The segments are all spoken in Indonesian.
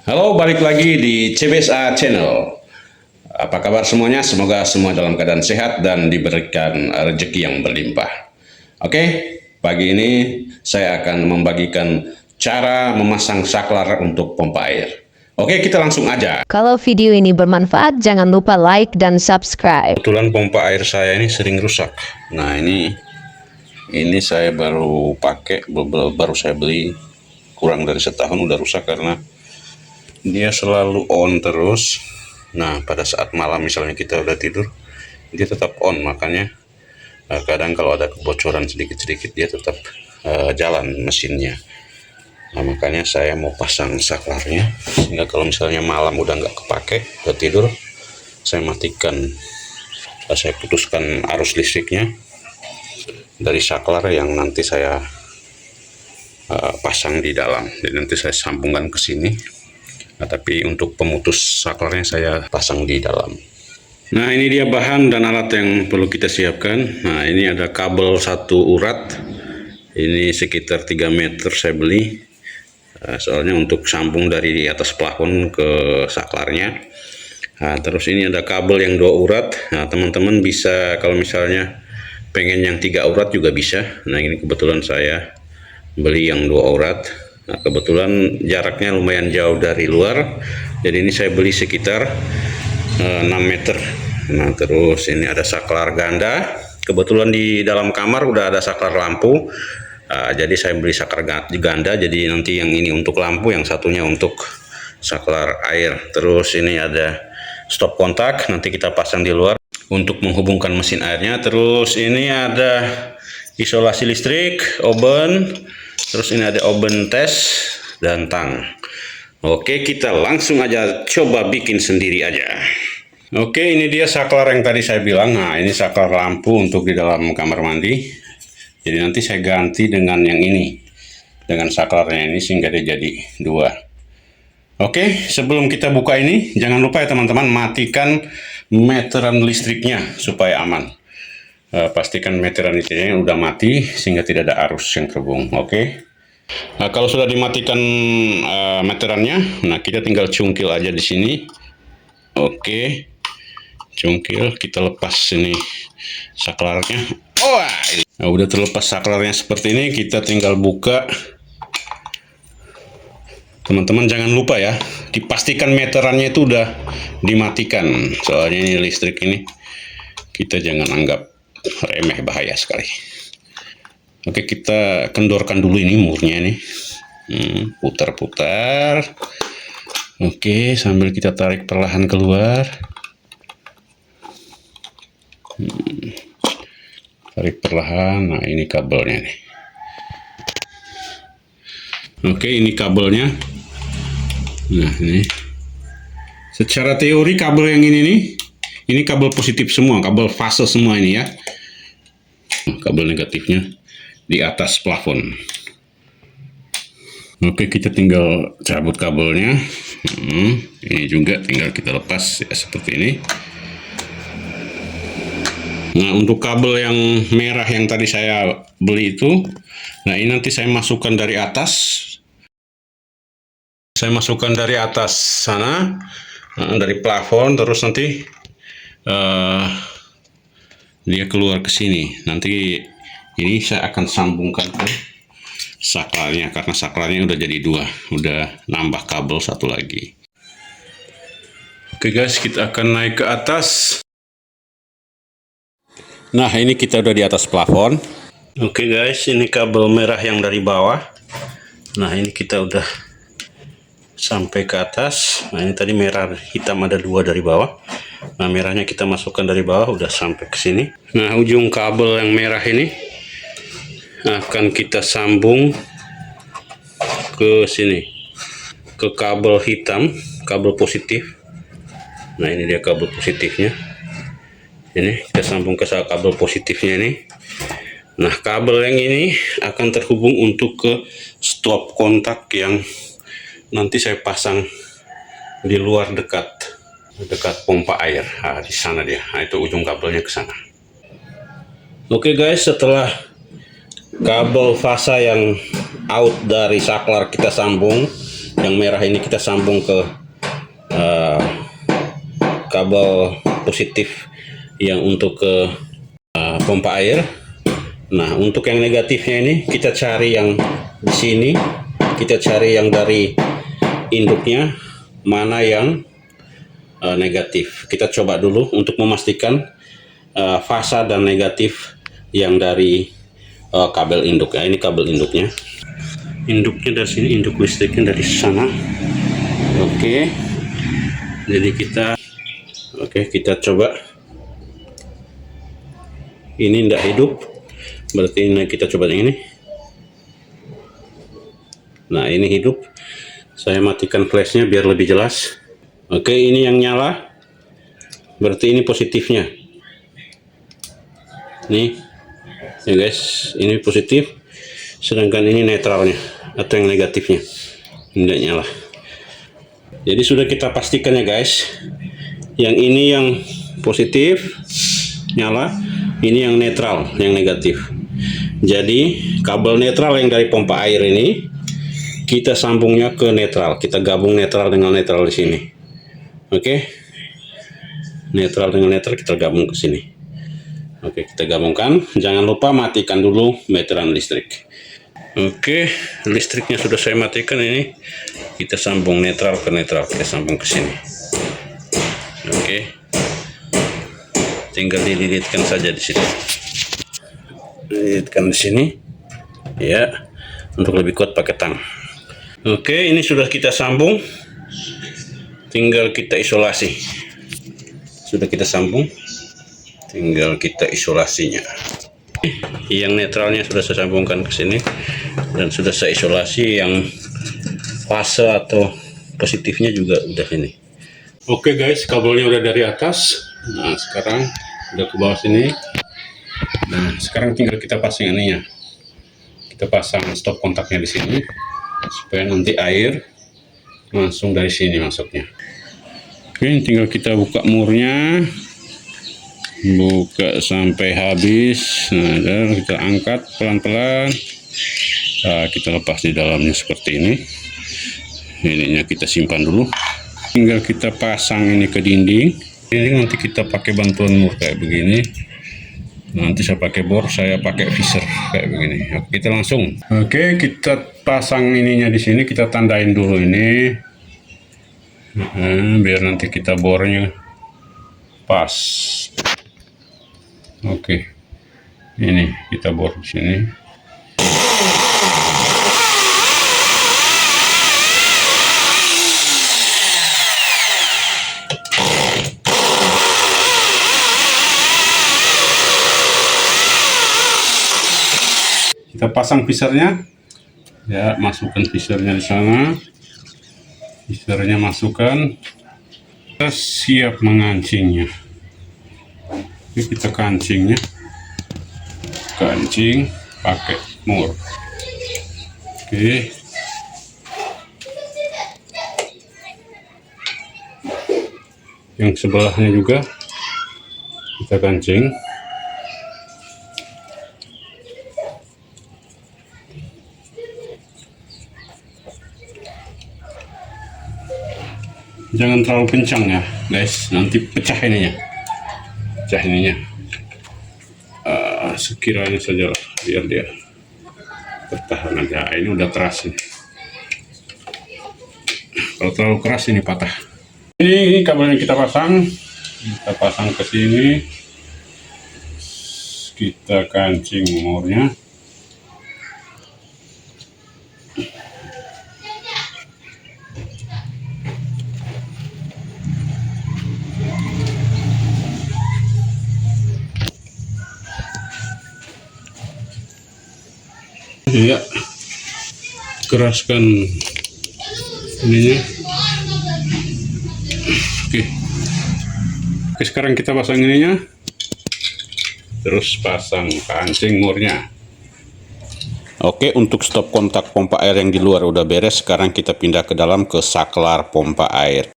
Halo, balik lagi di CBSA Channel. Apa kabar semuanya? Semoga semua dalam keadaan sehat dan diberikan rezeki yang berlimpah. Oke, pagi ini saya akan membagikan cara memasang saklar untuk pompa air. Oke, kita langsung aja. Kalau video ini bermanfaat, jangan lupa like dan subscribe. Kebetulan pompa air saya ini sering rusak. Nah, ini saya baru pakai, baru saya beli kurang dari setahun udah rusak karena dia selalu on terus. Nah, pada saat malam misalnya kita udah tidur, dia tetap on. Makanya kadang kalau ada kebocoran sedikit-sedikit dia tetap jalan mesinnya. Nah, makanya saya mau pasang saklarnya sehingga kalau misalnya malam udah nggak kepake, udah tidur, saya matikan, saya putuskan arus listriknya dari saklar yang nanti saya pasang di dalam. Jadi nanti saya sambungkan ke sini. Nah, tapi untuk pemutus saklarnya saya pasang di dalam. Nah, ini dia bahan dan alat yang perlu kita siapkan. Nah, ini ada kabel 1 urat. Ini sekitar 3 meter saya beli. Soalnya untuk sambung dari atas plafon ke saklarnya. Nah, terus ini ada kabel yang 2 urat. Nah, teman-teman bisa kalau misalnya pengen yang 3 urat juga bisa. Nah, ini kebetulan saya beli yang 2 urat. Nah, kebetulan jaraknya lumayan jauh dari luar, jadi ini saya beli sekitar 6 meter. Nah, terus ini ada saklar ganda. Kebetulan di dalam kamar udah ada saklar lampu, jadi saya beli saklar ganda. Jadi nanti yang ini untuk lampu, yang satunya untuk saklar air. Terus ini ada stop kontak, nanti kita pasang di luar untuk menghubungkan mesin airnya. Terus ini ada isolasi listrik, oven. Terus ini ada oven test dan tang. Oke, kita langsung aja coba bikin sendiri aja. Oke, ini dia saklar yang tadi saya bilang. Nah, ini saklar lampu untuk di dalam kamar mandi. Jadi nanti saya ganti dengan yang ini, dengan saklarnya ini sehingga dia jadi 2. Oke, sebelum kita buka ini, jangan lupa ya teman-teman, matikan meteran listriknya supaya aman. Pastikan meteran listriknya udah mati sehingga tidak ada arus yang terhubung. Oke. Nah, kalau sudah dimatikan meterannya, nah kita tinggal cungkil aja di sini. Oke, cungkil, kita lepas ini saklarnya. Nah, udah terlepas saklarnya seperti ini, kita tinggal buka. Teman-teman jangan lupa ya, dipastikan meterannya itu udah dimatikan. Soalnya ini listrik ini kita jangan anggap remeh, bahaya sekali. Oke, kita kendorkan dulu ini murnya nih. Putar-putar. Oke, sambil kita tarik perlahan keluar. Tarik perlahan. Nah, ini kabelnya nih. Oke, ini kabelnya. Nah, ini. Secara teori kabel yang ini nih, ini kabel positif semua, kabel fase semua ini ya. Kabel negatifnya di atas plafon. Oke, kita tinggal cabut kabelnya. Ini juga tinggal kita lepas ya, seperti ini. Nah, untuk kabel yang merah yang tadi saya beli itu, nah ini nanti saya masukkan dari atas. Saya masukkan dari atas sana, dari plafon, terus nanti dia keluar ke sini. Nanti ini saya akan sambungkan ke saklarnya karena saklarnya udah jadi 2, udah nambah kabel 1 lagi. Oke guys, kita akan naik ke atas. Nah, ini kita udah di atas plafon. Oke guys, ini kabel merah yang dari bawah. Nah, ini kita udah sampai ke atas. Nah, ini tadi merah hitam ada 2 dari bawah. Nah, merahnya kita masukkan dari bawah, udah sampai ke sini. Nah, ujung kabel yang merah ini akan kita sambung ke sini, ke kabel hitam, kabel positif. Nah, ini dia kabel positifnya. Ini kita sambung ke kabel positifnya ini. Nah, kabel yang ini akan terhubung untuk ke stop kontak yang nanti saya pasang di luar dekat pompa air. Nah, di sana dia. Nah, itu ujung kabelnya ke sana. Oke guys, setelah kabel fasa yang out dari saklar kita sambung, Yang merah ini kita sambung ke kabel positif yang untuk ke pompa air. Nah, untuk yang negatifnya ini kita cari yang di sini, kita cari yang dari induknya mana yang negatif. Kita coba dulu untuk memastikan fasa dan negatif yang dari kabel induk. Ya, ini kabel induknya. Induknya dari sini, induk listriknya dari sana. Oke. Jadi kita coba. Ini tidak hidup. Berarti ini kita coba yang ini. Nah, ini hidup. Saya matikan flashnya biar lebih jelas. Oke, ini yang nyala. Berarti ini positifnya. Nih, ya guys, ini positif. Sedangkan ini netralnya atau yang negatifnya. Tidak nyala. Jadi sudah kita pastikan ya guys. Yang ini yang positif nyala, ini yang netral, yang negatif. Jadi kabel netral yang dari pompa air ini kita sambungnya ke netral. Kita gabung netral dengan netral di sini. Oke. Netral dengan netral kita gabung ke sini. Oke, kita gabungkan. Jangan lupa matikan dulu meteran listrik. Oke, listriknya sudah saya matikan ini. Kita sambung netral ke netral. Kita sambung ke sini. Oke. Tinggal dililitkan saja di sini. Lilitkan di sini. Ya. Untuk lebih kuat pakai tang. Oke, ini sudah kita sambung. Tinggal kita isolasi. Sudah kita sambung. Tinggal kita isolasinya. Yang netralnya sudah saya sambungkan ke sini dan sudah saya isolasi. Yang fase atau positifnya juga udah ini. Oke guys, kabelnya udah dari atas. Nah, sekarang udah ke bawah sini. Nah, sekarang tinggal kita pasang ininya. Kita pasang stop kontaknya di sini supaya nanti air langsung dari sini masuknya. Oke, tinggal kita buka murnya, buka sampai habis. Nah, dan kita angkat pelan-pelan. Nah, kita lepas di dalamnya seperti ini. Ininya kita simpan dulu. Tinggal kita pasang ini ke dinding. Ini nanti kita pakai bantuan mur kayak begini. Nanti saya pakai bor, saya pakai visor kayak begini. Oke, kita langsung. Oke, kita pasang ininya di sini. Kita tandain dulu ini. Biar nanti kita bornya pas. Oke, ini kita bor di sini. Kita pasang visornya, ya, masukkan visornya di sana. Visornya masukkan. Kita siap mengancingnya. Ini kita kancingnya, kancing pakai mur. Oke. Yang sebelahnya juga kita kancing. Jangan terlalu kencang ya guys, nanti pecah ininya. Sekiranya saja lah, biar dia bertahan aja. Ini udah keras nih. Kalau terlalu keras ini patah. Ini kabelnya kita pasang ke sini. Kita kancing murnya. Ya, keraskan ininya. Oke, sekarang kita pasang ininya, terus pasang kancing murnya. Oke, untuk stop kontak pompa air yang di luar udah beres. Sekarang kita pindah ke dalam ke saklar pompa air.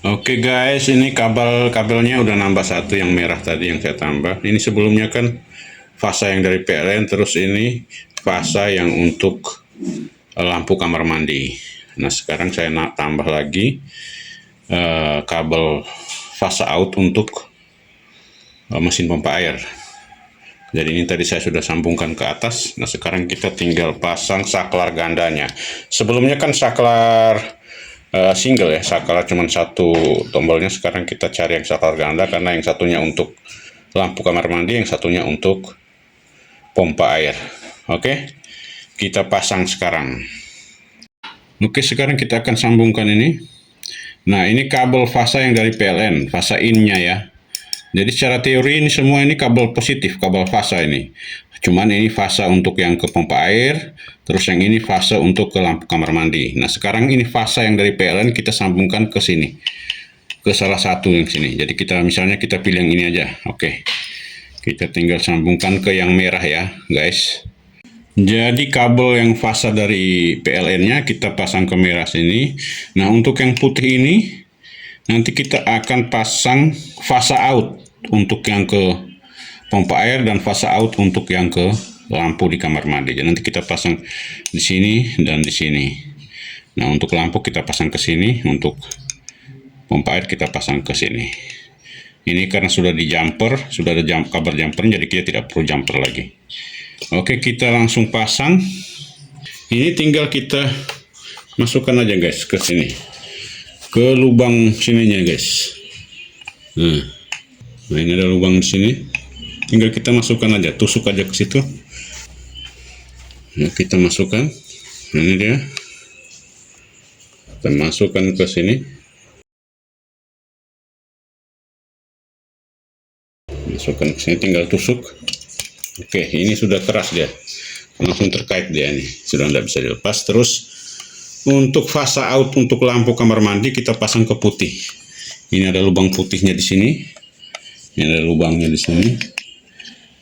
Oke guys, ini kabelnya udah nambah satu yang merah tadi yang saya tambah. Ini sebelumnya kan fasa yang dari PLN, terus ini fasa yang untuk lampu kamar mandi. Nah, sekarang saya tambah lagi kabel fase out untuk mesin pompa air. Jadi ini tadi saya sudah sambungkan ke atas. Nah, sekarang kita tinggal pasang saklar gandanya. Sebelumnya kan saklar single ya, saklar cuma satu tombolnya. Sekarang kita cari yang saklar ganda karena yang satunya untuk lampu kamar mandi, yang satunya untuk pompa air. Oke, kita pasang sekarang. Oke, sekarang kita akan sambungkan ini. Nah, ini kabel fasa yang dari PLN, fasa in-nya ya. Jadi secara teori ini semua ini kabel positif, kabel fasa ini. Cuman ini fasa untuk yang ke pompa air, terus yang ini fasa untuk ke lampu kamar mandi. Nah, sekarang ini fasa yang dari PLN kita sambungkan ke sini. Ke salah satu yang sini. Jadi kita misalnya kita pilih yang ini aja. Oke. Kita tinggal sambungkan ke yang merah ya, guys. Jadi kabel yang fasa dari PLN-nya kita pasang ke merah sini. Nah, untuk yang putih ini nanti kita akan pasang fasa out untuk yang ke pompa air dan fasa out untuk yang ke lampu di kamar mandi. Jadi nanti kita pasang di sini dan di sini. Nah, untuk lampu kita pasang ke sini, untuk pompa air kita pasang ke sini. Ini karena sudah di jumper, sudah ada kabel jumper, jadi kita tidak perlu jumper lagi. Oke, kita langsung pasang. Ini tinggal kita masukkan aja guys ke sini, ke lubang sininya guys. Nah, ini ada lubang di sini. Tinggal kita masukkan aja, tusuk aja ke situ. Nah, kita masukkan. Nah, ini dia. Kita masukkan ke sini. Masukkan ke sini, tinggal tusuk. Oke, ini sudah keras dia. Langsung terkait dia nih. Sudah tidak bisa dilepas. Terus untuk fasa out untuk lampu kamar mandi kita pasang ke putih. Ini ada lubang putihnya di sini. Ini ada lubangnya di sini.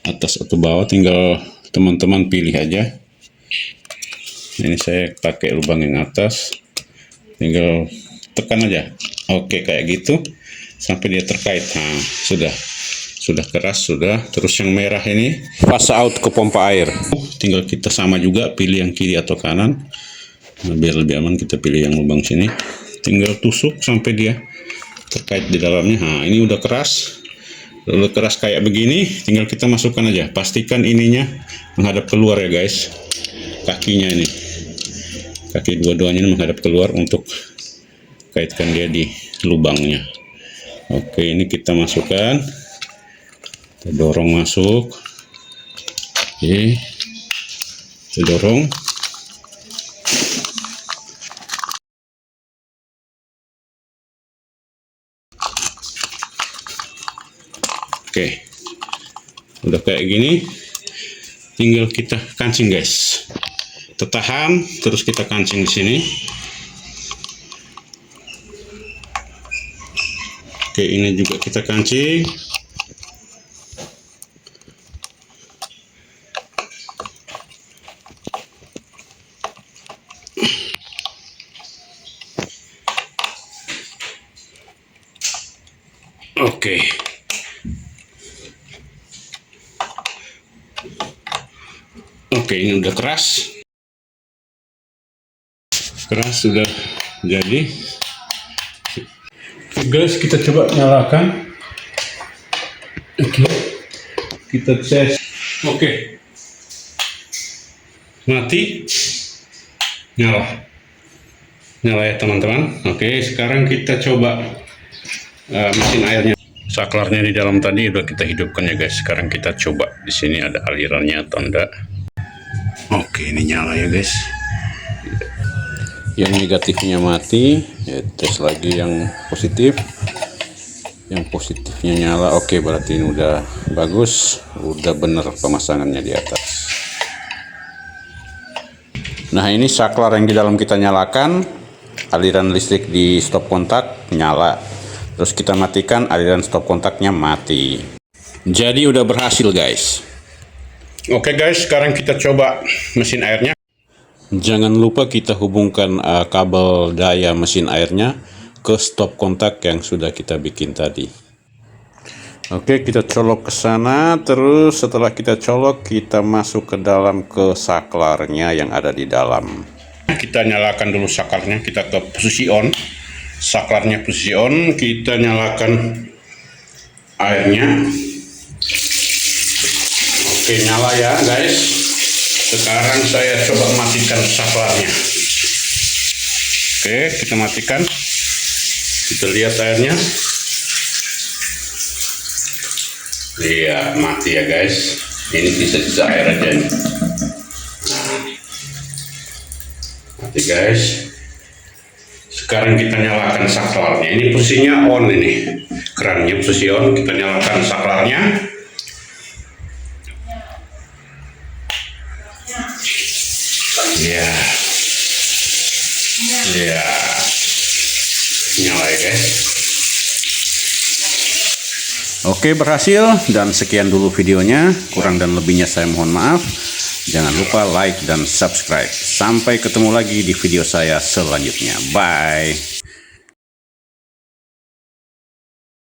Atas atau bawah tinggal teman-teman pilih aja. Ini saya pakai lubang yang atas. Tinggal tekan aja. Oke, kayak gitu sampai dia terkait. Nah, sudah keras, sudah. Terus yang merah ini fasa out ke pompa air. Tinggal kita sama juga pilih yang kiri atau kanan. Nah, biar lebih aman kita pilih yang lubang sini. Tinggal tusuk sampai dia terkait di dalamnya. Nah, ini udah keras. Udah keras kayak begini, tinggal kita masukkan aja. Pastikan ininya menghadap keluar ya guys. Kakinya ini. Kaki dua-duanya ini menghadap keluar untuk kaitkan dia di lubangnya. Oke, ini kita masukkan. Kita dorong masuk. Oke. Kita dorong. Oke, udah kayak gini, tinggal kita kancing guys. Tertahan, terus kita kancing di sini. Oke, ini juga kita kancing. Oke. Oke, ini udah keras. Keras sudah jadi. Oke, guys, kita coba nyalakan. Oke. Kita tes. Oke. Mati. Nyala. Nyala ya, teman-teman. Oke, sekarang kita coba mesin airnya. Saklarnya di dalam tadi udah kita hidupkan ya, guys. Sekarang kita coba di sini ada alirannya atau enggak. Oke, ini nyala ya guys. Yang negatifnya mati, ya, tes lagi yang positif. Yang positifnya nyala. Oke, berarti ini udah bagus, udah bener pemasangannya di atas. Nah, ini saklar yang di dalam kita nyalakan, aliran listrik di stop kontak nyala. Terus kita matikan, aliran stop kontaknya mati. Jadi udah berhasil guys. Oke guys, sekarang kita coba mesin airnya. Jangan lupa kita hubungkan kabel daya mesin airnya ke stop kontak yang sudah kita bikin tadi. Oke, kita colok ke sana. Terus setelah kita colok, kita masuk ke dalam ke saklarnya yang ada di dalam. Kita nyalakan dulu saklarnya, kita ke posisi on. Saklarnya posisi on, kita nyalakan airnya. Oke, nyala ya guys. Sekarang saya coba matikan saklarnya. Oke, kita matikan. Kita lihat airnya. Iya, mati ya guys. Ini sisa-sisa air aja nih. Nah, mati guys. Sekarang kita nyalakan saklarnya. Ini posisinya on ini. Kerannya posisi on. Kita nyalakan saklarnya. Ya. Ya. Nyala ya guys. Oke, berhasil, dan sekian dulu videonya. Kurang dan lebihnya saya mohon maaf. Jangan lupa like dan subscribe. Sampai ketemu lagi di video saya selanjutnya. Bye.